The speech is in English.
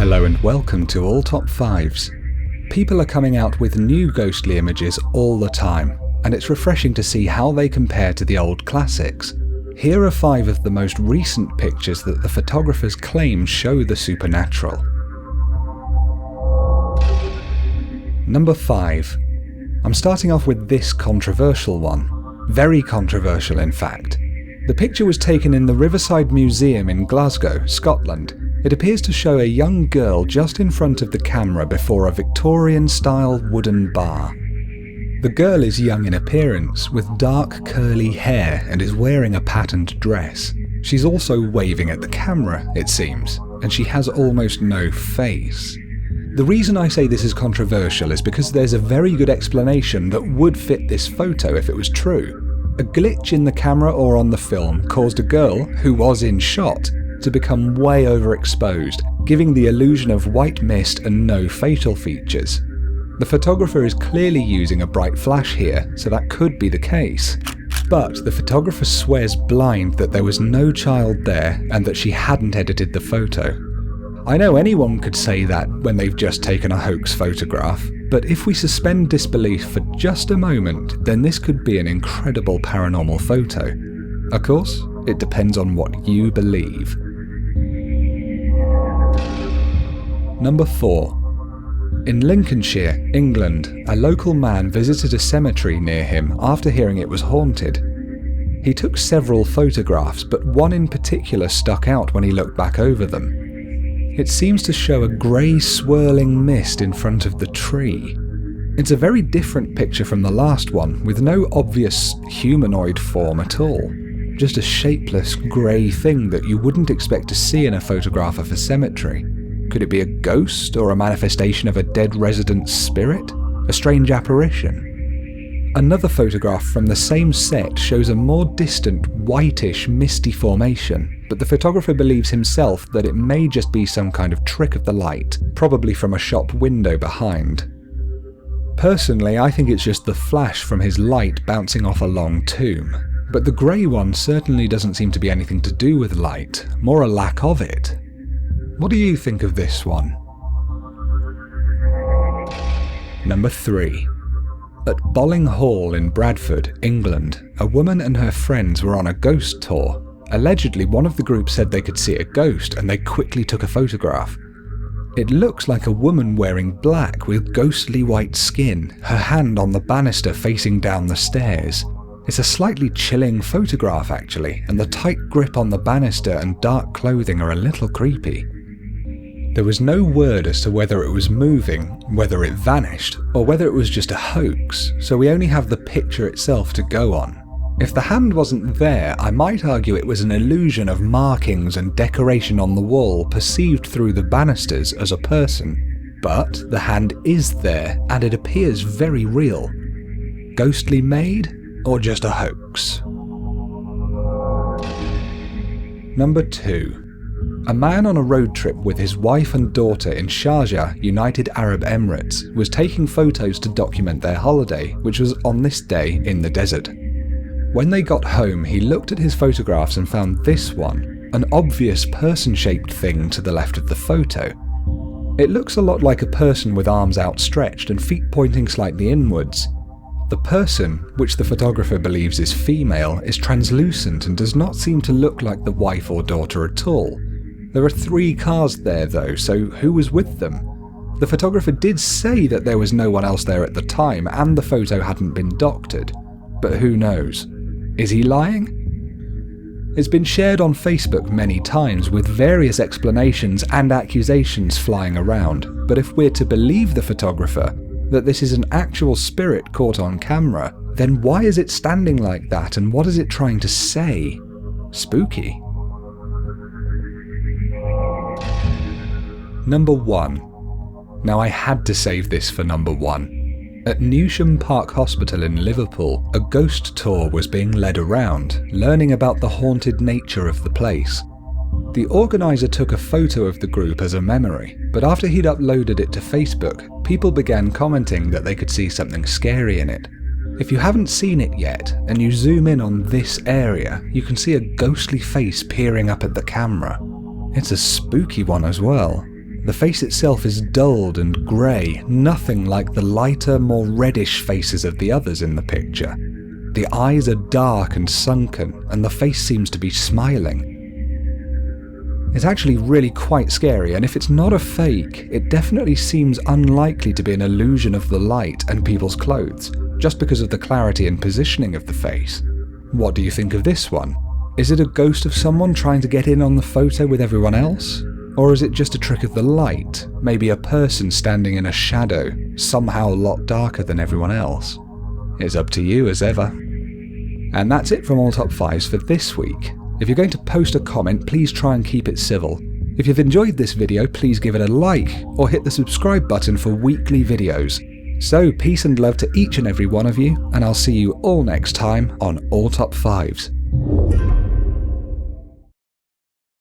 Hello and welcome to All Top 5s. People are coming out with new ghostly images all the time, and it's refreshing to see how they compare to the old classics. Here are 5 of the most recent pictures that the photographers claim show the supernatural. Number 5. I'm starting off with this controversial one. Very controversial, in fact. The picture was taken in the Riverside Museum in Glasgow, Scotland. It appears to show a young girl just in front of the camera before a Victorian-style wooden bar. The girl is young in appearance, with dark curly hair and is wearing a patterned dress. She's also waving at the camera, it seems, and she has almost no face. The reason I say this is controversial is because there's a very good explanation that would fit this photo if it was true. A glitch in the camera or on the film caused a girl, who was in shot, to become way overexposed, giving the illusion of white mist and no facial features. The photographer is clearly using a bright flash here, so that could be the case. But the photographer swears blind that there was no child there and that she hadn't edited the photo. I know anyone could say that when they've just taken a hoax photograph, but if we suspend disbelief for just a moment, then this could be an incredible paranormal photo. Of course, it depends on what you believe. Number 4. In Lincolnshire, England, a local man visited a cemetery near him after hearing it was haunted. He took several photographs, but one in particular stuck out when he looked back over them. It seems to show a grey swirling mist in front of the tree. It's a very different picture from the last one, with no obvious humanoid form at all. Just a shapeless grey thing that you wouldn't expect to see in a photograph of a cemetery. Could it be a ghost or a manifestation of a dead resident's spirit? A strange apparition? Another photograph from the same set shows a more distant, whitish, misty formation, but the photographer believes himself that it may just be some kind of trick of the light, probably from a shop window behind. Personally, I think it's just the flash from his light bouncing off a long tomb, but the grey one certainly doesn't seem to be anything to do with light, more a lack of it. What do you think of this one? Number 3. At Bolling Hall in Bradford, England, a woman and her friends were on a ghost tour. Allegedly, one of the group said they could see a ghost and they quickly took a photograph. It looks like a woman wearing black with ghostly white skin, her hand on the banister facing down the stairs. It's a slightly chilling photograph actually, and the tight grip on the banister and dark clothing are a little creepy. There was no word as to whether it was moving, whether it vanished, or whether it was just a hoax, so we only have the picture itself to go on. If the hand wasn't there, I might argue it was an illusion of markings and decoration on the wall perceived through the banisters as a person. But the hand is there, and it appears very real. Ghostly made, or just a hoax? Number 2. A man on a road trip with his wife and daughter in Sharjah, United Arab Emirates, was taking photos to document their holiday, which was on this day in the desert. When they got home, he looked at his photographs and found this one, an obvious person-shaped thing to the left of the photo. It looks a lot like a person with arms outstretched and feet pointing slightly inwards. The person, which the photographer believes is female, is translucent and does not seem to look like the wife or daughter at all. There are 3 cars there though, so who was with them? The photographer did say that there was no one else there at the time and the photo hadn't been doctored, but who knows? Is he lying? It's been shared on Facebook many times with various explanations and accusations flying around, but if we're to believe the photographer that this is an actual spirit caught on camera, then why is it standing like that and what is it trying to say? Spooky. Number 1. Now I had to save this for number 1. At Newsham Park Hospital in Liverpool, a ghost tour was being led around, learning about the haunted nature of the place. The organiser took a photo of the group as a memory, but after he'd uploaded it to Facebook, people began commenting that they could see something scary in it. If you haven't seen it yet, and you zoom in on this area, you can see a ghostly face peering up at the camera. It's a spooky one as well. The face itself is dulled and grey, nothing like the lighter, more reddish faces of the others in the picture. The eyes are dark and sunken, and the face seems to be smiling. It's actually really quite scary, and if it's not a fake, it definitely seems unlikely to be an illusion of the light and people's clothes, just because of the clarity and positioning of the face. What do you think of this one? Is it a ghost of someone trying to get in on the photo with everyone else? Or is it just a trick of the light, maybe a person standing in a shadow, somehow a lot darker than everyone else? It's up to you as ever. And that's it from All Top 5s for this week. If you're going to post a comment, please try and keep it civil. If you've enjoyed this video, please give it a like, or hit the subscribe button for weekly videos. So peace and love to each and every one of you, and I'll see you all next time on All Top 5s.